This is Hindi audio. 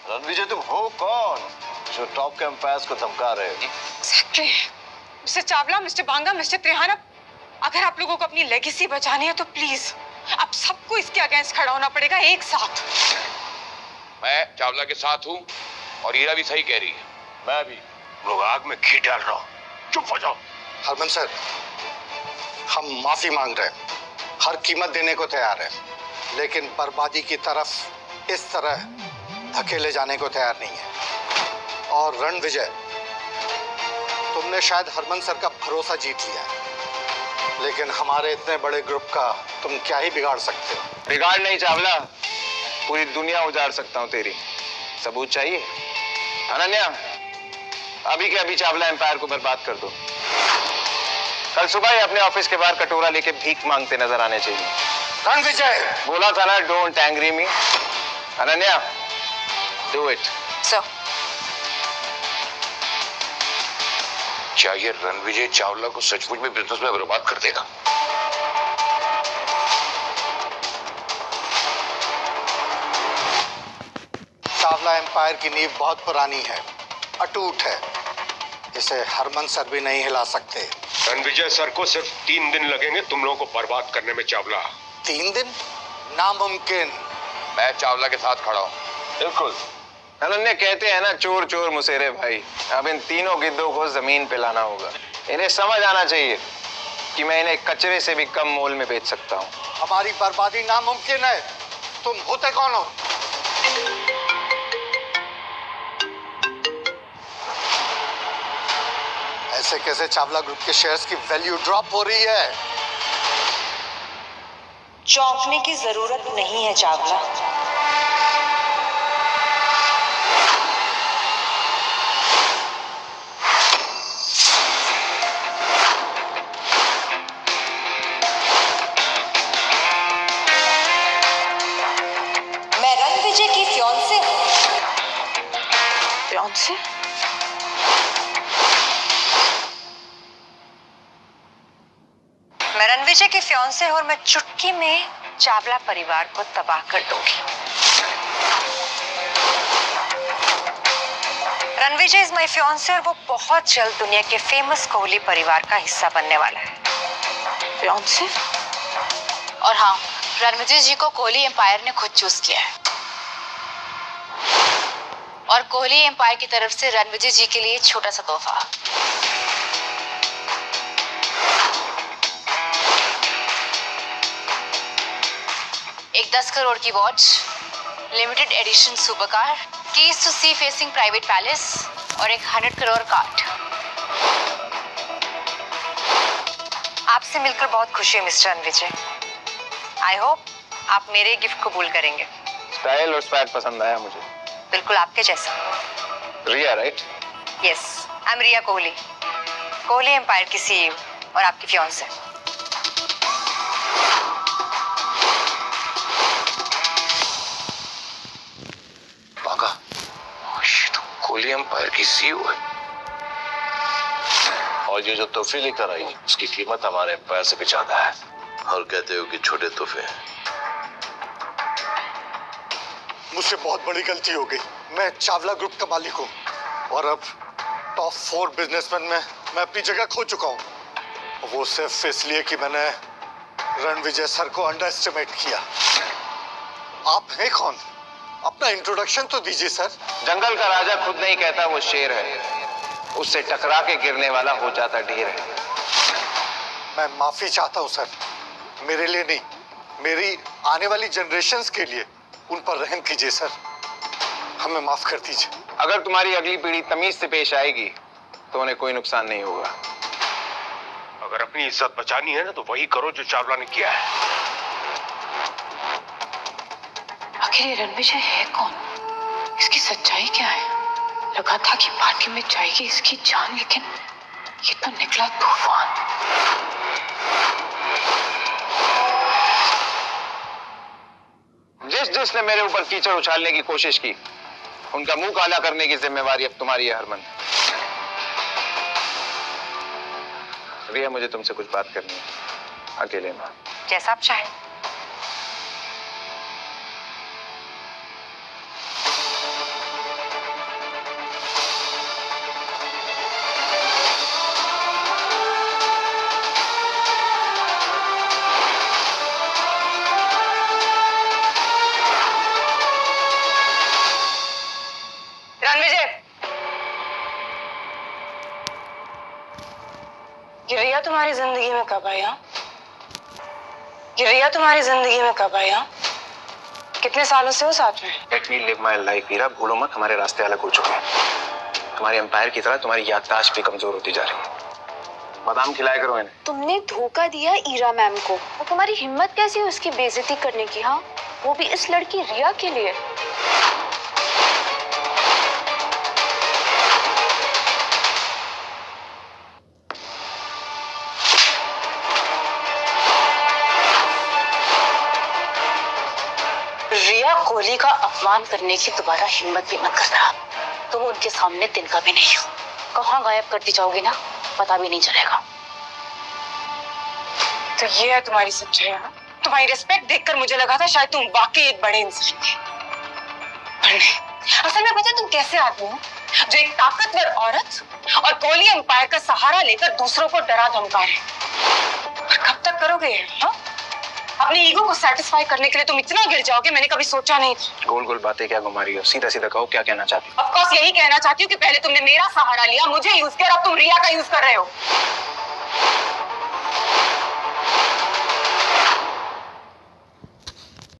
रणविजय तुम हो कौन जो टॉप के एम्पायर्स को धमका रहे हो? Exactly. Mister Chawla, mister Banga, mister Trihana, अगर आप लोगों को अपनी लेगेसी बचानी है तो प्लीज आप सबको इसके अगेंस्ट खड़ा होना पड़ेगा एक साथ। मैं चावला के साथ हूँ और हीरा भी सही कह रही है। मैं भी। लोग आग में घी डाल रहा हूँ। चुप हो जाओ। हरमन सर, हम माफी मांग रहे हैं, हर कीमत देने को तैयार है, लेकिन बर्बादी की तरफ इस तरह धकेले जाने को तैयार नहीं है। और रणविजय, तुमने शायद हरमन सर का भरोसा जीत लिया है, लेकिन हमारे इतने बड़े ग्रुप का तुम क्या ही बिगाड़ सकते हो? बिगाड़ नहीं चावला, पूरी दुनिया उजाड़ सकता हूँ तेरी। सबूत चाहिए? अनन्या, अभी के अभी चावला एम्पायर को बर्बाद कर दो। कल सुबह ही अपने ऑफिस के बाहर कटोरा लेके भीख मांगते नजर आने चाहिए। रणविजय, बोला था ना, don't angry me. Ananya, do it. Sir, क्या ये रणविजय चावला को सचमुच में बिजनेस में बर्बाद कर देगा? चावला एम्पायर की नींव बहुत पुरानी है, अटूट है, इसे हरमन सर भी नहीं हिला सकते। रणविजय सर को सिर्फ 3 दिन लगेंगे तुम लोगों को बर्बाद करने में चावला। 3 दिन? नामुमकिन। मैं चावला के साथ खड़ा हूँ। बिल्कुल। अनन्या, कहते हैं ना, चोर चोर मुसेरे भाई। अब इन तीनों गिद्धों को जमीन पे लाना होगा। इन्हें समझ आना चाहिए कि मैं इन्हें कचरे से भी कम मोल में बेच सकता हूँ। हमारी बर्बादी नामुमकिन है। तुम होते कौन हो? ऐसे कैसे चावला ग्रुप के शेयर्स की वैल्यू ड्रॉप हो रही है? चौंकने की जरूरत नहीं है चावला। मैं रणविजय की फियांसे हूं। फियांसे? मैं रणविजय की फियांसे और मैं चुटकी में चावला परिवार को तबाह कर दूंगी। रणविजय इज माय फियांसे और वो बहुत जल्द दुनिया के फेमस कोहली परिवार का हिस्सा बनने वाला है। फियांसे? और हाँ, रणविजय जी को कोहली एम्पायर ने खुद चूज किया है और कोहली एम्पायर की तरफ से रणविजय जी के लिए छोटा सा तोहफा। एक 10 करोड़ की watch, limited edition super car, keys to sea facing private palace और एक 100 करोड़ कार्ड। आपसे मिलकर बहुत खुशी है मिस्टर रणविजय। आई होप आप मेरे गिफ्ट कबूल करेंगे। स्टाइल और स्वैग पसंद आया मुझे। बिल्कुल आपके जैसा। Riya, right? Yes, I am Riya Kohli, Kohli empire की सीईओ और आपकी फियांसे। बांगा, ये तो कोहली एम्पायर की सीईओ है। और ये जो तोहफे लेकर आई उसकी कीमत हमारे एम्पायर से भी ज्यादा है। और कहते हो कि छोटे तोहफे हैं। मुझसे बहुत बड़ी गलती हो गई। मैं चावला ग्रुप का मालिक हूँ और अब टॉप 4 बिजनेसमैन में मैं अपनी जगह खो चुका हूँ। वो सिर्फ इसलिए कि मैंने रणविजय सर को अंडर एस्टिमेट किया। आप हैं कौन? अपना इंट्रोडक्शन तो दीजिए सर। जंगल का राजा खुद नहीं कहता वो शेर है, उससे टकरा के गिरने वाला हो जाता ढेर है। मैं माफी चाहता हूँ सर, मेरे लिए नहीं, मेरी आने वाली जनरेशन्स के लिए। उन पर रहम कीजिए सर, हमें माफ कर दीजिए। अगर तुम्हारी अगली पीढ़ी तमीज से पेश आएगी तो उन्हें कोई नुकसान नहीं होगा। अगर अपनी इज्जत बचानी है ना तो वही करो जो चावला ने किया है। आखिर ये रणविजय है कौन? इसकी सच्चाई क्या है? लगा था कि पार्टी में जाएगी इसकी जान, लेकिन ये तो निकला तूफान। जिसने मेरे ऊपर कीचड़ उछालने की कोशिश की उनका मुंह काला करने की जिम्मेवारी अब तुम्हारी है हरमन। रिया, मुझे तुमसे कुछ बात करनी है अकेले में। जैसा आप चाहें। रिया तुम्हारी जिंदगी में कब आई? ये रिया तुम्हारी जिंदगी में कब आई? कितने सालों से हो साथ में? Let me live my life Ira, भूलो मत हमारे रास्ते अलग हो चुके हैं। तुम्हारी एम्पायर की तरह तुम्हारी याददाश्त भी कमजोर होती जा रही है। बादाम खिलाया करो इन्हें। तुमने धोखा दिया ईरा मैम को, और तुम्हारी हिम्मत कैसी है उसकी बेइज्जती करने की? हाँ, वो भी इस लड़की रिया के लिए। रिया कोहली का अपमान करने की दोबारा हिम्मत भी मत करना। तुम उनके सामने तिनका भी नहीं हो। कहाँ गायब करती जाओगी ना, पता भी नहीं चलेगा। तो ये है तुम्हारी सच्चाई? तुम्हारी रिस्पेक्ट देखकर मुझे लगा था शायद तुम वाकई एक बड़े इंसान थे, पर नहीं। असल में पता है तुम कैसे आदमी हो जो एक ताकतवर औरत और कोहली एम्पायर का सहारा लेकर दूसरों को डरा धमका रहे। और कब तक करोगे ये? अपने ईगो को सेटिस्फाई करने के लिए तुम इतना गिर जाओगे, मैंने कभी सोचा नहीं था। गोल गोल बातें क्या घुमा रही हो? सीधा सीधा कहो, क्या कहना चाहती हो? ऑफ कोर्स यही कहना चाहती हूँ कि पहले तुमने मेरा सहारा लिया, मुझे यूज किया, अब तुम रिया का यूज कर रहे हो।